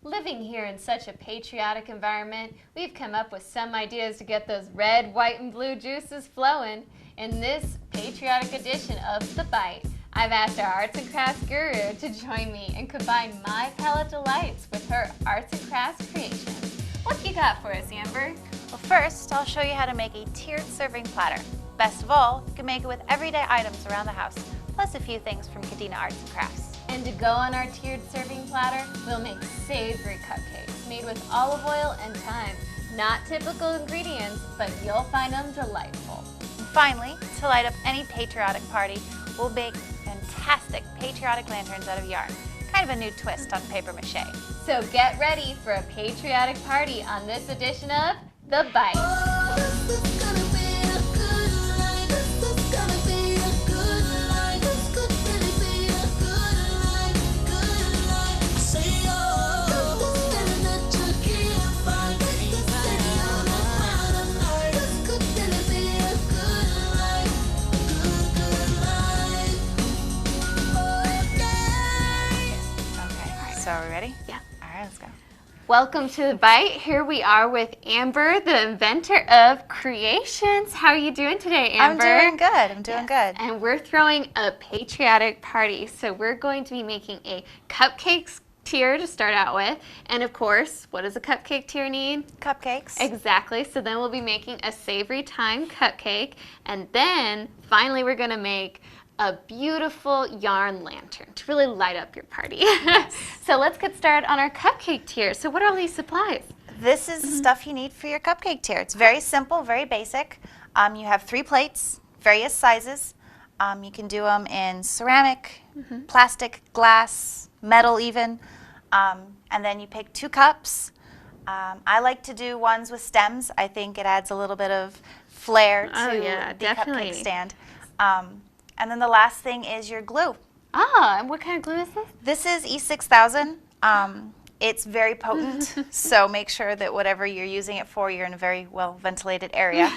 Living here in such a patriotic environment, we've come up with some ideas to get those red, white, and blue juices flowing. In this patriotic edition of The Bite, I've asked our arts and crafts guru to join me and combine my palette delights with her arts and crafts creations. What you got for us, Amber? Well, first, I'll show you how to make a tiered serving platter. Best of all, you can make it with everyday items around the house, plus a few things from Kadena Arts and Crafts. And to go on our tiered serving platter, we'll make savory cupcakes made with olive oil and thyme. Not typical ingredients, but you'll find them delightful. And finally, to light up any patriotic party, we'll make fantastic patriotic lanterns out of yarn. Kind of a new twist on paper mache. So get ready for a patriotic party on this edition of The Bite. So are we ready? Yeah. All right, let's go. Welcome to The Bite. Here we are with Amber, the inventor of creations. How are you doing today, Amber? I'm doing good. I'm doing good. And we're throwing a patriotic party. So we're going to be making a cupcakes tier to start out with. And of course, what does a cupcake tier need? Cupcakes. Exactly. So then we'll be making a savory thyme cupcake. And then finally we're going to make a beautiful yarn lantern to really light up your party. Yes. So let's get started on our cupcake tier. So what are all these supplies? This is the stuff you need for your cupcake tier. It's very simple, very basic. You have 3 plates, various sizes. You can do them in ceramic, plastic, glass, metal even. And then you pick 2 cups. I like to do ones with stems. I think it adds a little bit of flair to the definitely. cupcake stand. And then the last thing is your glue. Ah, and what kind of glue is this? This is E6000. It's very potent, so make sure that whatever you're using it for, you're in a very well ventilated area.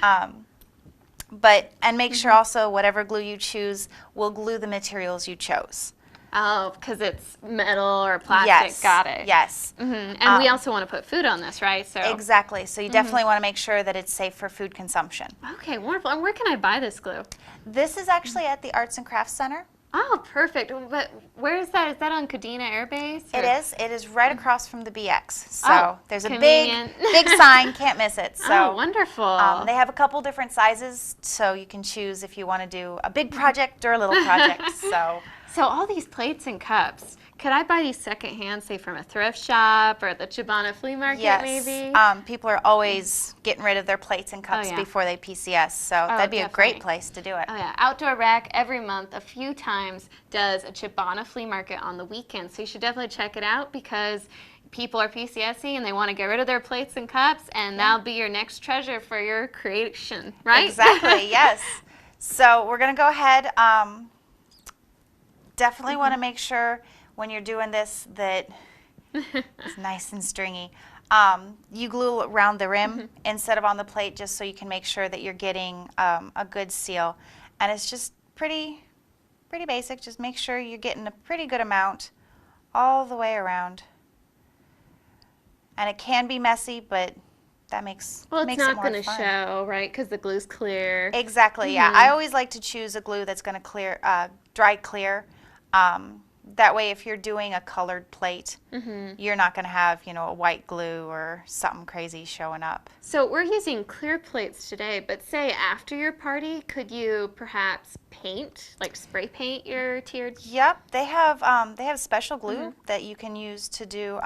And make sure also whatever glue you choose will glue the materials you chose. Oh, because it's metal or plastic. Yes. Got it. Yes. And we also want to put food on this, right? So Exactly. So you definitely want to make sure that it's safe for food consumption. Okay, wonderful. And where can I buy this glue? This is actually at the Arts and Crafts Center. Oh, perfect. But where is that? Is that on Kadena Air Base? It is. It is right across from the BX. So there's a convenient. big sign. Can't miss it. So Oh, wonderful. they have a couple different sizes, so you can choose if you want to do a big project or a little project. So all these plates and cups, could I buy these secondhand, say from a thrift shop or the Chibana flea market Yes. maybe? People are always getting rid of their plates and cups yeah. before they PCS, so that'd be a great definitely. place to do it. Oh yeah, Outdoor Rack every month, a few times, does a Chibana flea market on the weekend. So you should definitely check it out because people are PCSing and they want to get rid of their plates and cups, and that'll be your next treasure for your creation, right? Exactly, yes. So we're going to go ahead. Definitely want to make sure when you're doing this that it's nice and stringy. You glue around the rim instead of on the plate just so you can make sure that you're getting a good seal. And it's just pretty basic. Just make sure you're getting a pretty good amount all the way around. And it can be messy, but that makes Well, it's makes not it more going to fun. show, right? Because the glue's clear. Exactly, yeah. I always like to choose a glue that's going to dry clear. That way, if you're doing a colored plate, you're not going to have, a white glue or something crazy showing up. So we're using clear plates today, but say after your party, could you perhaps paint, like spray paint your tiered? Yep, they have special glue that you can use to do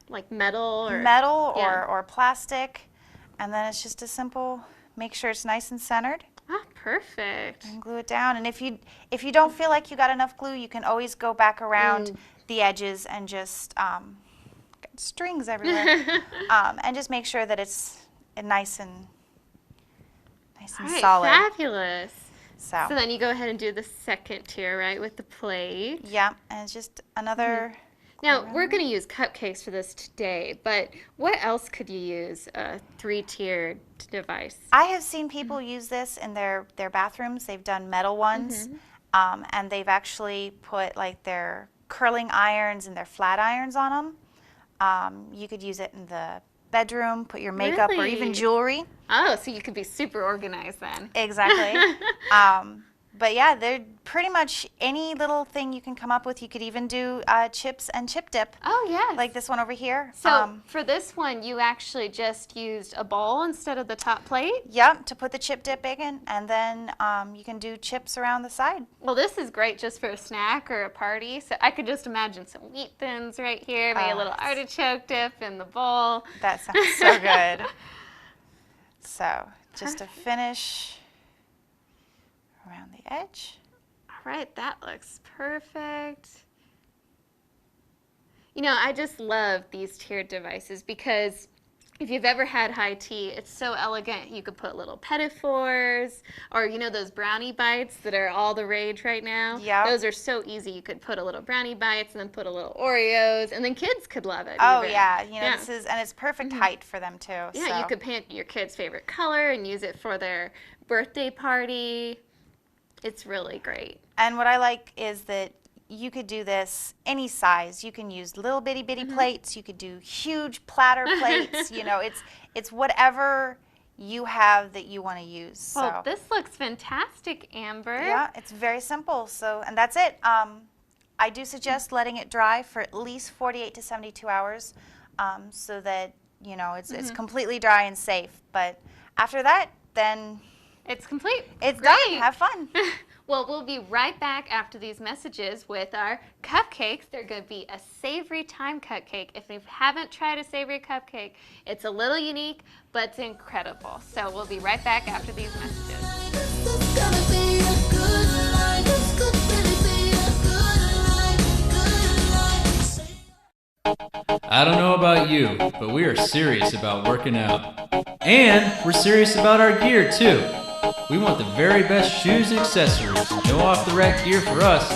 Like metal or? metal Yeah. or plastic, and then it's just a simple, make sure it's nice and centered. Ah, perfect. And glue it down. And if you don't feel like you got enough glue, you can always go back around the edges and just got strings everywhere, and just make sure that it's nice and All right, solid. fabulous. So So then you go ahead and do the second tier, right, with the plate. yeah, and it's just another. Now, we're going to use cupcakes for this today, but what else could you use a 3-tiered device? I have seen people use this in their bathrooms. They've done metal ones, and they've actually put like their curling irons and they're flat irons on them. You could use it in the bedroom, put your makeup or even Really? jewelry. Oh, so you could be super organized then. Exactly. But yeah, they're pretty much any little thing you can come up with. You could even do chips and chip dip, Oh, yes. like this one over here. So for this one, you actually just used a bowl instead of the top plate? Yep, to put the chip dip in, and then you can do chips around the side. Well, this is great just for a snack or a party. So I could just imagine some wheat thins right here, maybe a little artichoke dip in the bowl. That sounds so good. So just to finish around the edge. All right, that looks perfect. You know, I just love these tiered devices because if you've ever had high tea, it's so elegant. You could put little petit fours or, you know, those brownie bites that are all the rage right now. Yep. Those are so easy. You could put a little brownie bites and then put a little Oreos, and then kids could love it. Oh even. yeah, you know Yeah. this is, and it's perfect height for them too. Yeah, so. you could paint your kid's favorite color and use it for their birthday party. It's really great. And what I like is that you could do this any size. You can use little bitty plates. You could do huge platter plates. You know, it's whatever you have that you want to use. So Well, this looks fantastic, Amber. yeah, it's very simple. So and that's it. I do suggest letting it dry for at least 48 to 72 hours, so that you know it's completely dry and safe. But after that, then It's complete. it's Great. done. Have fun. Well, we'll be right back after these messages with our cupcakes. They're going to be a savory time cupcake. If you haven't tried a savory cupcake, it's a little unique, but it's incredible. So we'll be right back after these messages. I don't know about you, but we are serious about working out. And we're serious about our gear too. We want the very best shoes and accessories. No off-the-rack gear for us.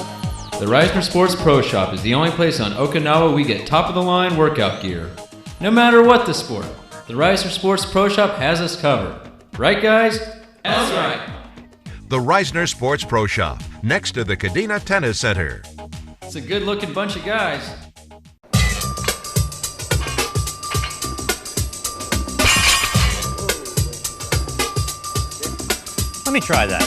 The Reisner Sports Pro Shop is the only place on Okinawa we get top-of-the-line workout gear. No matter what the sport, the Reisner Sports Pro Shop has us covered. Right, guys? That's right. The Reisner Sports Pro Shop, next to the Kadena Tennis Center. It's a good-looking bunch of guys. Let me try that.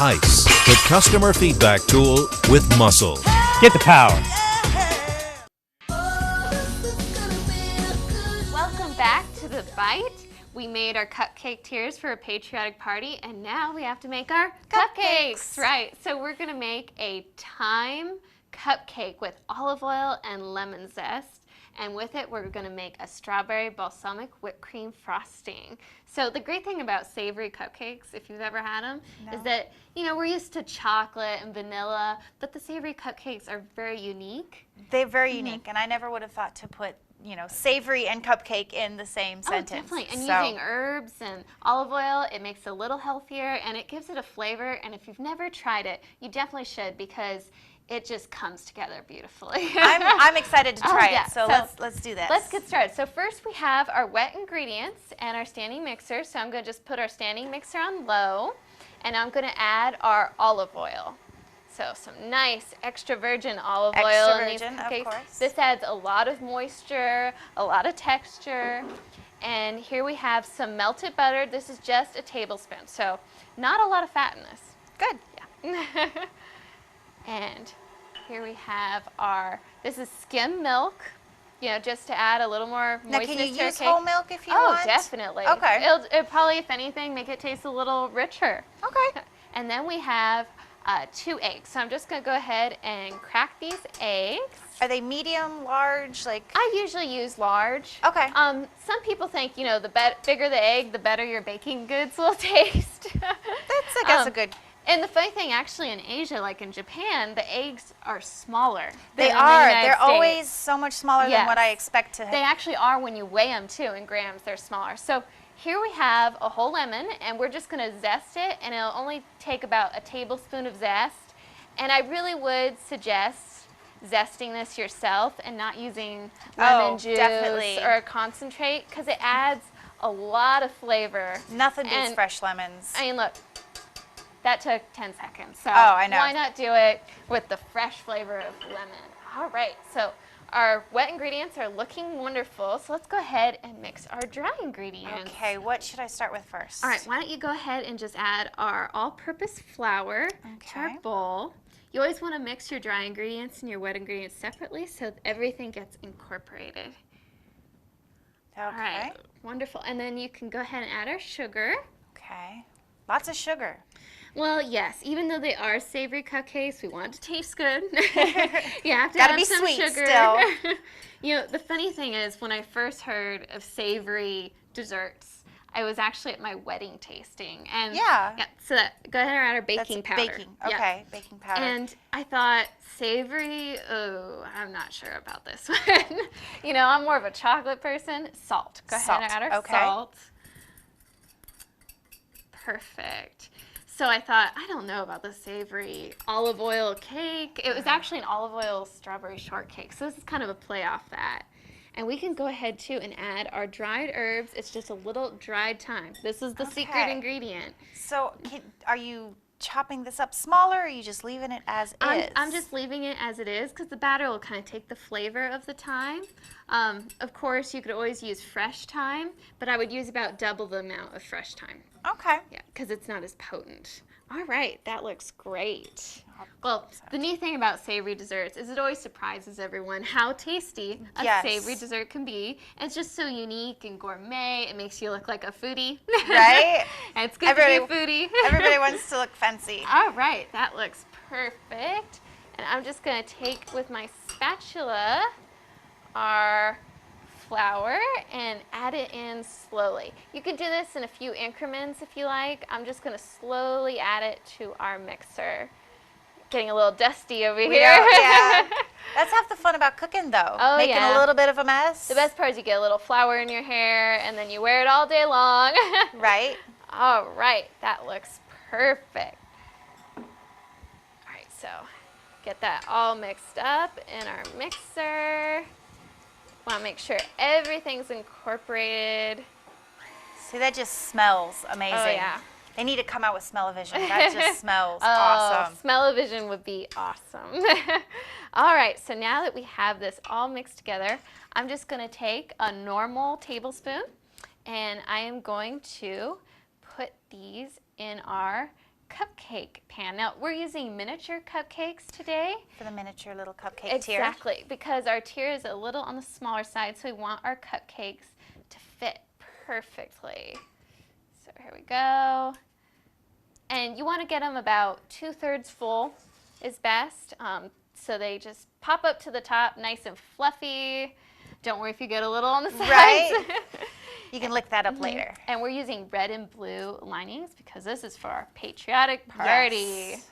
ICE, the customer feedback tool with muscle. Get the power. Welcome back to The Bite. We made our cupcake tiers for a patriotic party, and now we have to make our cupcakes. Right, so we're gonna make a thyme cupcake with olive oil and lemon zest. And with it, we're gonna make a strawberry balsamic whipped cream frosting. So the great thing about savory cupcakes, if you've ever had them, is that, you know, we're used to chocolate and vanilla, but the savory cupcakes are very unique. They're very unique, and I never would have thought to put, you know, savory and cupcake in the same sentence. Oh, definitely. And So- using herbs and olive oil, it makes it a little healthier and it gives it a flavor. And if you've never tried it, you definitely should because it just comes together beautifully. I'm excited to try yeah. it. So, So let's do this. Let's get started. So first we have our wet ingredients and our standing mixer. So I'm going to just put our standing mixer on low, and I'm going to add our olive oil. So some nice extra virgin olive oil Extra in these virgin, of cupcakes. course. This adds a lot of moisture, a lot of texture. And here we have some melted butter. This is just a tablespoon, so not a lot of fat in this. Good. Yeah. And here we have this is skim milk, you know, just to add a little more Now, moistness can you to our use cake. whole milk if you Oh, want? definitely. Okay. It'll probably, if anything, make it taste a little richer. Okay. And then we have 2 eggs. So I'm just going to go ahead and crack these eggs. Are they medium, large, like? I usually use large. Okay. Some people think, you know, the bigger the egg, the better your baking goods will taste. That's, I guess, a good. And the funny thing, actually, in Asia, like in Japan, the eggs are smaller. They than in the are. United They're States. always so much smaller than what I Yes. expect to. They actually are when you weigh them too. In grams, they're smaller. So here we have a whole lemon, and we're just going to zest it, and it'll only take about a tablespoon of zest. And I really would suggest zesting this yourself and not using lemon juice definitely. or a concentrate, because it adds a lot of flavor. Nothing beats And, fresh lemons. I mean, look, that took 10 seconds. So I know. why not do it with the fresh flavor of lemon? All right, so our wet ingredients are looking wonderful. So let's go ahead and mix our dry ingredients. Okay, what should I start with first? All right, why don't you go ahead and just add our all-purpose flour to our Okay. bowl. You always want to mix your dry ingredients and your wet ingredients separately so everything gets incorporated. Okay. All right, wonderful. And then you can go ahead and add our sugar. Okay. Lots of sugar. Well, yes, even though they are savory cupcakes, we want it to taste good. You have to Gotta have be some sweet sugar. still. You know, the funny thing is, when I first heard of savory desserts, I was actually at my wedding tasting. And Yeah. so go ahead and add our baking That's powder. baking. Yeah. Okay, baking powder. And I thought, savory, oh, I'm not sure about this one. You know, I'm more of a chocolate person. Salt. Go ahead and Salt, add our okay. salt. Perfect. So I thought, I don't know about the savory olive oil cake. It was actually an olive oil strawberry shortcake. So this is kind of a play off that. And we can go ahead too and add our dried herbs. It's just a little dried thyme. This is the secret Okay. ingredient. So, are you chopping this up smaller, or are you just leaving it as is? I'm just leaving it as it is because the batter will kind of take the flavor of the thyme. Of course, you could always use fresh thyme, but I would use about double the amount of fresh thyme. Okay. Yeah, because it's not as potent. All right, that looks great. Well, the neat thing about savory desserts is it always surprises everyone how tasty a Yes. savory dessert can be. And it's just so unique and gourmet. It makes you look like a foodie. Right? And it's good to be a foodie. Everybody wants to look fancy. All right, that looks perfect. And I'm just going to take with my spatula our flour and add it in slowly. You can do this in a few increments if you like. I'm just going to slowly add it to our mixer. Getting a little dusty over here. Yeah. That's half the fun about cooking, though. Oh, Making yeah. a little bit of a mess. The best part is you get a little flour in your hair and then you wear it all day long. Right? All right, that looks perfect. All right, so get that all mixed up in our mixer. Want to make sure everything's incorporated. See, that just smells amazing. Oh, yeah. They need to come out with smell-o-vision. That just smells Oh, awesome. smell-o-vision would be awesome. All right, so now that we have this all mixed together, I'm just going to take a normal tablespoon and I am going to put these in our cupcake pan. Now, we're using miniature cupcakes today. For the miniature little cupcake tier. Exactly, because our tier is a little on the smaller side, so we want our cupcakes to fit perfectly. So here we go. And you want to get them about 2/3 full is best, so they just pop up to the top nice and fluffy. Don't worry if you get a little on the sides. Right. You can lick that up later. And we're using red and blue linings because this is for our patriotic party. Yes.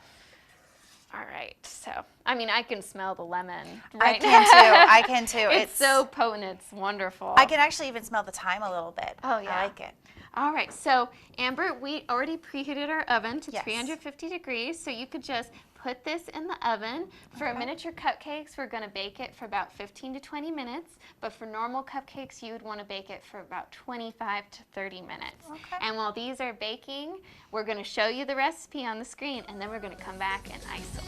All right, so, I mean, I can smell the lemon I right can now. too. I can too. It's so potent, it's wonderful. I can actually even smell the thyme a little bit. Oh, yeah. I like it. All right, so Amber, we already preheated our oven to Yes. 350 degrees, so you could just put this in the oven. For miniature cupcakes, we're going to bake it for about 15 to 20 minutes, but for normal cupcakes, you would want to bake it for about 25 to 30 minutes. Okay. And while these are baking, we're going to show you the recipe on the screen, and then we're going to come back and ice them.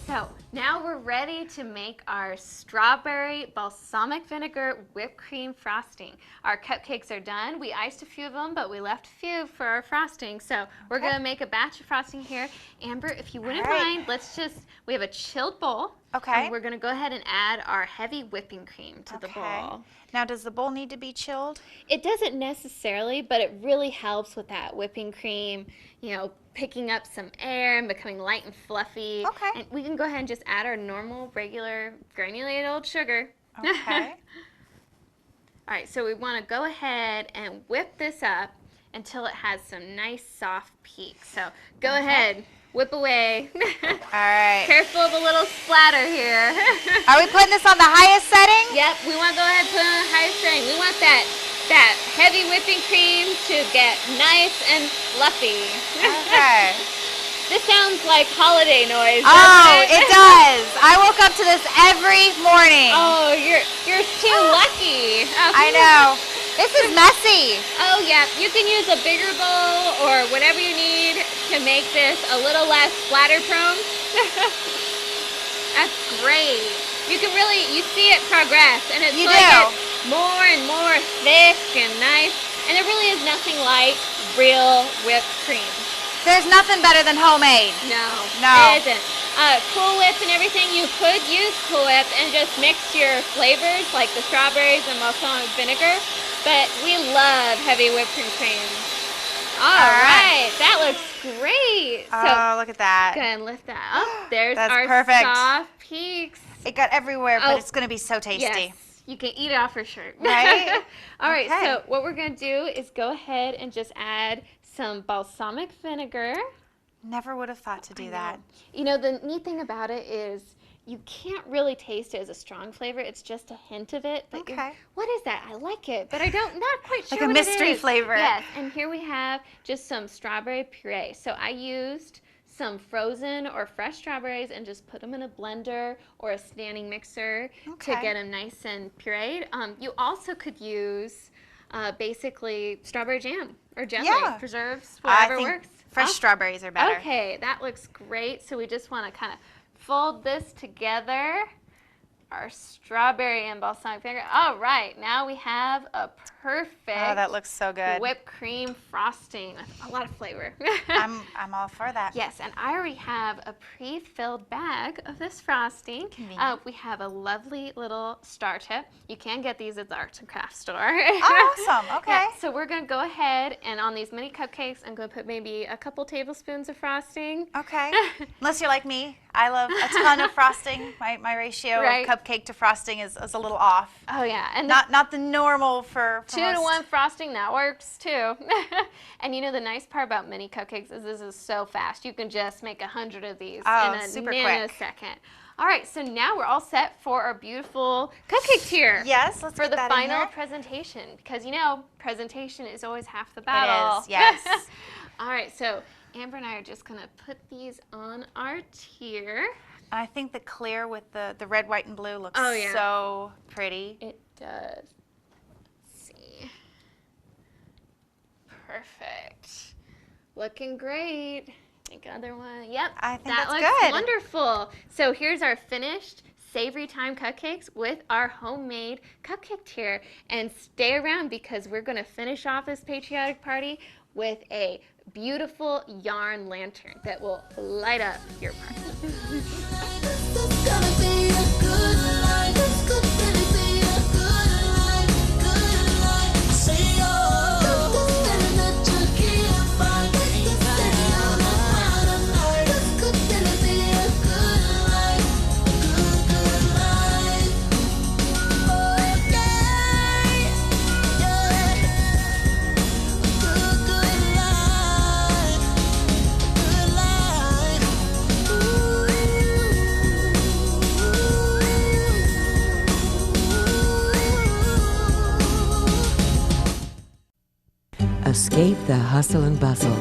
So now we're ready to make our strawberry balsamic vinegar whipped cream frosting. Our cupcakes are done. We iced a few of them, but we left a few for our frosting. So we're going to make a batch of frosting here. Amber, if you wouldn't All right. mind, we have a chilled bowl. Okay. And we're going to go ahead and add our heavy whipping cream to the bowl. Now, does the bowl need to be chilled? It doesn't necessarily, but it really helps with that whipping cream, picking up some air and becoming light and fluffy. Okay. And we can go ahead and just add our normal, regular, granulated old sugar. Okay. All right, so we want to go ahead and whip this up until it has some nice soft peaks. So go ahead, whip away. All right. Careful of a little splatter here. Are we putting this on the highest setting? Yep, we want to go ahead and put it on the highest setting. We want that heavy whipping cream to get nice and fluffy. Okay. This sounds like holiday noise, Oh, doesn't it does. I woke up to this every morning. Oh, you're too lucky. Oh. I know. This is messy. Oh, yeah. You can use a bigger bowl or whatever you need to make this a little less splatter prone. That's great. You see it progress, and it's it's more and more thick and nice. And there really is nothing like real whipped cream. There's nothing better than homemade. No, it isn't. Cool Whip and everything, you could use Cool Whip and just mix your flavors like the strawberries and balsamic vinegar, but we love heavy whipped cream. All right, that looks great. Oh, look at that. Go ahead and lift that up. There's That's our perfect. soft peaks. It got everywhere, but Oh. it's going to be so tasty. Yes, you can eat it off your shirt. Right? All right, Okay. so what we're going to do is go ahead and just add some balsamic vinegar. Never would have thought to do that. The neat thing about it is you can't really taste it as a strong flavor. It's just a hint of it. But Okay. what is that? I like it, but not quite sure Like a what mystery it is. flavor. Yes, and here we have just some strawberry puree. So I used some frozen or fresh strawberries and just put them in a blender or a standing mixer to Okay. get them nice and pureed. You also could use basically strawberry jam or jelly, Yeah. preserves, I whatever think works. fresh strawberries are better. Okay, that looks great. So we just want to kind of fold this together. Our strawberry and balsamic vinegar. All right, now we have a perfect Oh, that looks so good. whipped cream frosting with a lot of flavor. I'm all for that. Yes, and I already have a pre-filled bag of this frosting. Convenient. We have a lovely little star tip. You can get these at the arts and crafts store. Awesome. Okay. Yeah, so we're going to go ahead and on these mini cupcakes, I'm going to put maybe a couple tablespoons of frosting. Okay. Unless you're like me, I love a ton of frosting. My ratio Right. of cupcake to frosting is a little off. Oh yeah, and Not the normal for 2 most. to 1 frosting, that works too. And the nice part about mini cupcakes is this is so fast. You can just make 100 of these Oh, in a super nanosecond. All right, so now we're all set for our beautiful cupcake tier. Yes, let's For get the that in final here. presentation, because presentation is always half the battle. is, yes. All right, so Amber and I are just gonna put these on our tier. I think the clear with the red, white, and blue looks Oh, yeah. so pretty. It does. Let's see. Perfect. Looking great. Think other one. Yep. I think that that's looks good. wonderful. So here's our finished Savory Time cupcakes with our homemade cupcake tier. And stay around because we're going to finish off this patriotic party with a beautiful yarn lantern that will light up your party. Escape the hustle and bustle.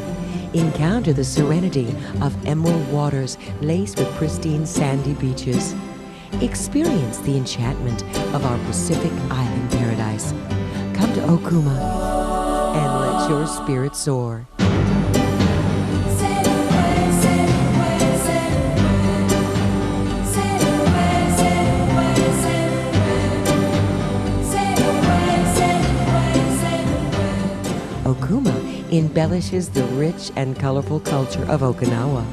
Encounter the serenity of emerald waters laced with pristine sandy beaches. Experience the enchantment of our Pacific island paradise. Come to Okuma and let your spirit soar. Okuma embellishes the rich and colorful culture of Okinawa.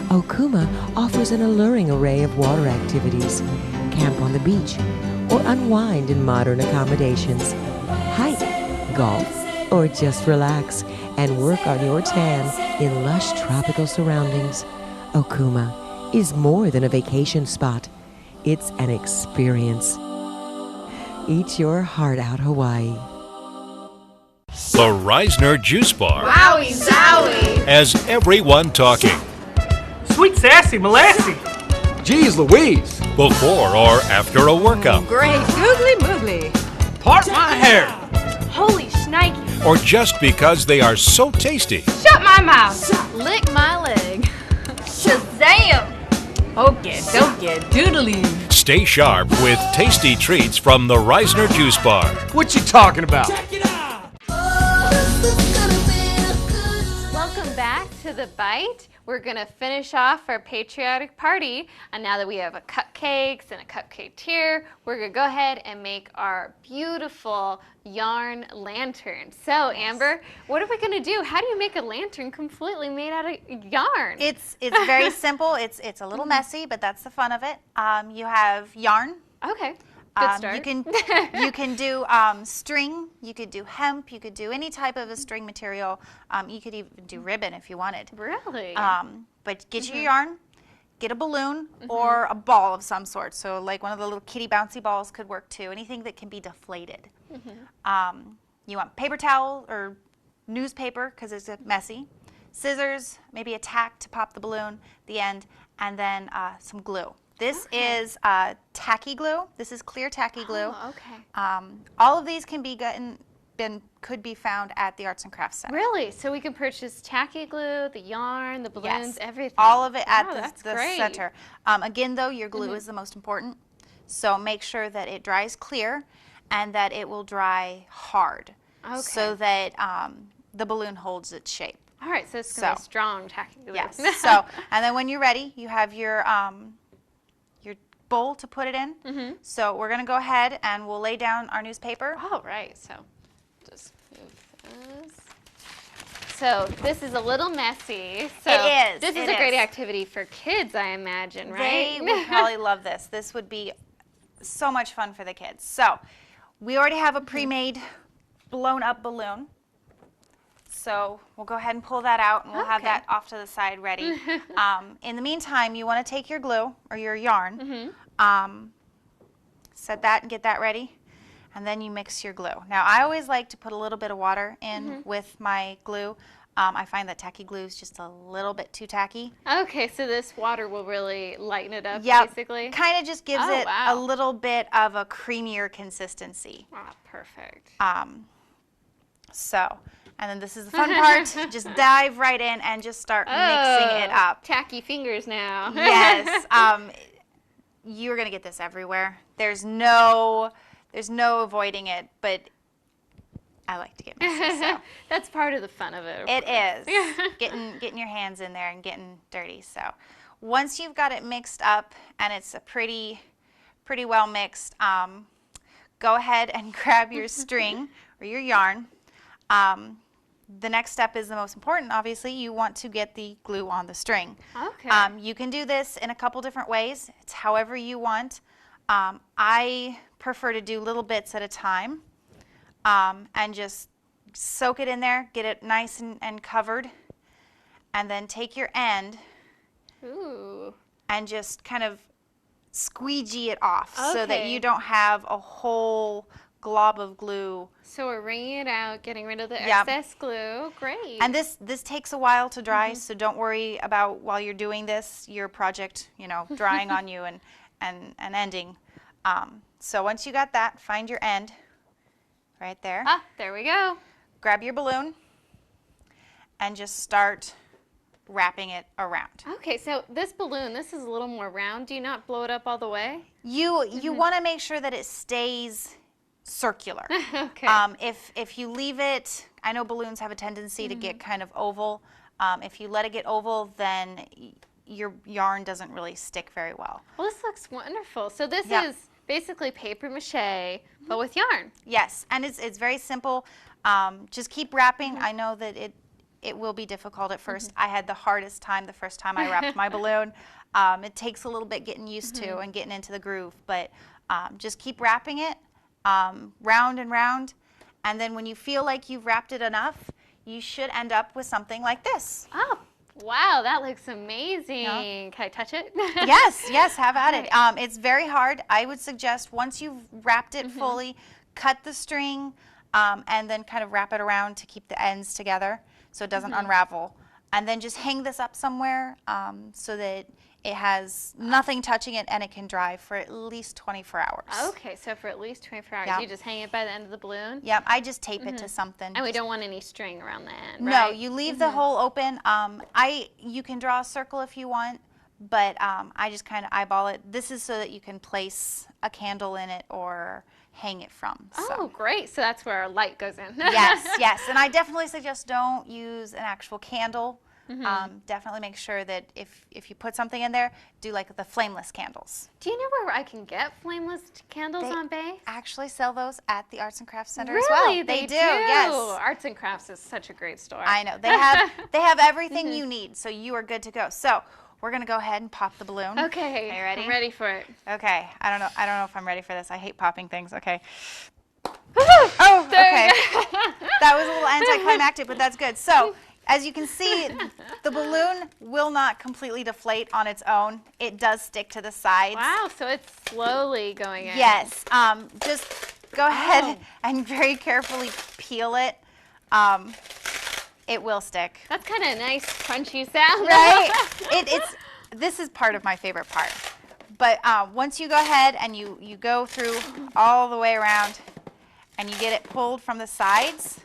Okuma offers an alluring array of water activities. Camp on the beach or unwind in modern accommodations. Hike, golf, or just relax and work on your tan in lush tropical surroundings. Okuma is more than a vacation spot. It's an experience. Eat your heart out, Hawaii. The Reisner Juice Bar Wowie zowie! has everyone talking. Sweet sassy molassy. Geez Louise! Before or after a workout, Great googly moogly. Part my hair. Holy shnikey. or just because they are so tasty. Shut my mouth. Lick my leg. Shazam! Okay, doodly. Stay sharp with tasty treats from the Reisner Juice Bar. What you talking about? Welcome back to The Bite. We're going to finish off our patriotic party. And now that we have a cupcakes and a cupcake tier, we're going to go ahead and make our beautiful yarn lantern. So, Amber, what are we going to do? How do you make a lantern completely made out of yarn? It's very simple. It's a little messy, but that's the fun of it. You have yarn. Okay. Good start. You can do string, you could do hemp, you could do any type of a string material. You could even do ribbon if you wanted. Really? But get your yarn, get a balloon or a ball of some sort. So like one of the little kitty bouncy balls could work too. Anything that can be deflated. You want paper towel or newspaper because it's messy. Scissors, maybe a tack to pop the balloon, the end, and then some glue. This is tacky glue. This is clear tacky glue. Oh, okay. All of these can be could be found at the Arts and Crafts Center. Really? So we can purchase tacky glue, the yarn, the balloons, Yes. everything. All of it at Wow, the that's the great. center. Again, though, your glue is the most important. So make sure that it dries clear and that it will dry hard so that the balloon holds its shape. All right, so it's going to be strong tacky glue. Yes. So, and then when you're ready, you have your bowl to put it in. So we're going to go ahead and we'll lay down our newspaper. All right, so just move this. So this is a little messy. So It is, This is it a great is. activity for kids, I imagine, right? They would probably love this. This would be so much fun for the kids. So we already have a pre-made blown up balloon. So we'll go ahead and pull that out and we'll have that off to the side ready. In the meantime, you want to take your glue or your yarn, set that and get that ready, and then you mix your glue. Now I always like to put a little bit of water in with my glue. I find that tacky glue is just a little bit too tacky. Okay, so this water will really lighten it up, Yep. basically? Kind of just gives Oh, it wow. a little bit of a creamier consistency. Ah, perfect. And then this is the fun part. Just dive right in and just start mixing it up. Tacky fingers now. Yes. You're going to get this everywhere. There's no avoiding it, but I like to get messy. So. That's part of the fun of it. It is. Getting your hands in there and getting dirty. So once you've got it mixed up and it's a pretty well mixed, go ahead and grab your string or your yarn. The next step is the most important. Obviously, you want to get the glue on the string. Okay. You can do this in a couple different ways. It's however you want. I prefer to do little bits at a time and just soak it in there, get it nice and covered, and then take your end Ooh. and just kind of squeegee it off so that Okay. you don't have a whole glob of glue. So we're wringing it out, getting rid of the Yep. excess glue. Great. And this takes a while to dry, so don't worry about while you're doing this, your project, drying on you and ending. So once you got that, find your end right there. Ah, there we go. Grab your balloon and just start wrapping it around. Okay, so this balloon, this is a little more round. Do you not blow it up all the way? You want to make sure that it stays circular. Okay. If you leave it, I know balloons have a tendency to get kind of oval. If you let it get oval, then your yarn doesn't really stick very well. Well, this looks wonderful. So this Yeah. is basically paper mache, but with yarn. Yes, and it's very simple. Just keep wrapping. I know that it will be difficult at first. I had the hardest time the first time I wrapped my balloon. It takes a little bit getting used to and getting into the groove, but just keep wrapping it round and round, and then when you feel like you've wrapped it enough, you should end up with something like this. Oh, wow, that looks amazing. Yeah. Can I touch it? Yes, have at it. It's very hard. I would suggest once you've wrapped it fully, cut the string and then kind of wrap it around to keep the ends together so it doesn't unravel. And then just hang this up somewhere so that it has nothing touching it and it can dry for at least 24 hours. Okay, so for at least 24 hours, Yeah. you just hang it by the end of the balloon? Yep, I just tape it to something. And we don't want any string around the end, No, right? you leave the hole open. You can draw a circle if you want, but I just kind of eyeball it. This is so that you can place a candle in it or hang it from. So. Oh, great. So that's where our light goes in. Yes, and I definitely suggest don't use an actual candle. Definitely make sure that if you put something in there, do like the flameless candles. Do you know where I can get flameless candles They on base? actually sell those at the Arts and Crafts Center Really? as well. They do? Yes. Arts and Crafts is such a great store. I know. They have everything you need, so you are good to go. So we're gonna go ahead and pop the balloon. Okay. Are you ready? I'm ready for it. Okay. I don't know if I'm ready for this. I hate popping things. Okay. Oh, okay. That was a little anticlimactic, but that's good. So, as you can see, the balloon will not completely deflate on its own. It does stick to the sides. Wow, so it's slowly going in. Yes. Just go ahead and very carefully peel it. It will stick. That's kind of a nice crunchy sound. Right? This is part of my favorite part. But once you go ahead and you go through all the way around and you get it pulled from the sides,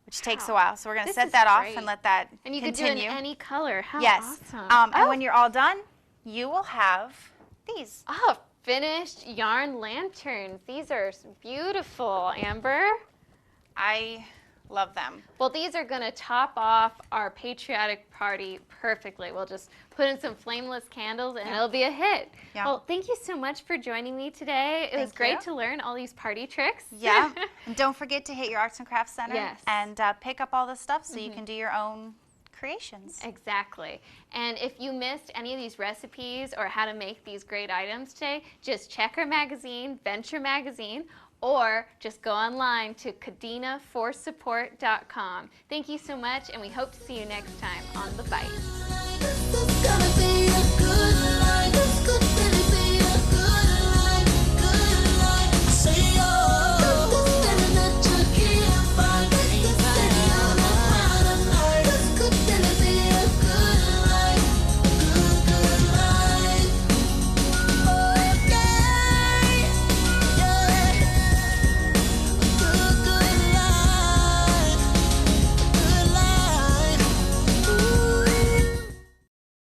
which takes a while. So we're going to This set is that off great. and let that And you continue. could do it in any color. How Yes. awesome. And when you're all done, you will have these. Oh, finished yarn lanterns. These are beautiful, Amber. I love them. Well, these are going to top off our patriotic party perfectly. We'll just put in some flameless candles and it'll be a hit. Yeah. Well, thank you so much for joining me today. It was Thank great you. to learn all these party tricks. Yeah. And don't forget to hit your Arts and Crafts Center Yes. and pick up all this stuff so you can do your own creations. Exactly. And if you missed any of these recipes or how to make these great items today, just check our magazine, Venture Magazine, or just go online to KadinaForSupport.com. Thank you so much, and we hope to see you next time on The Bite.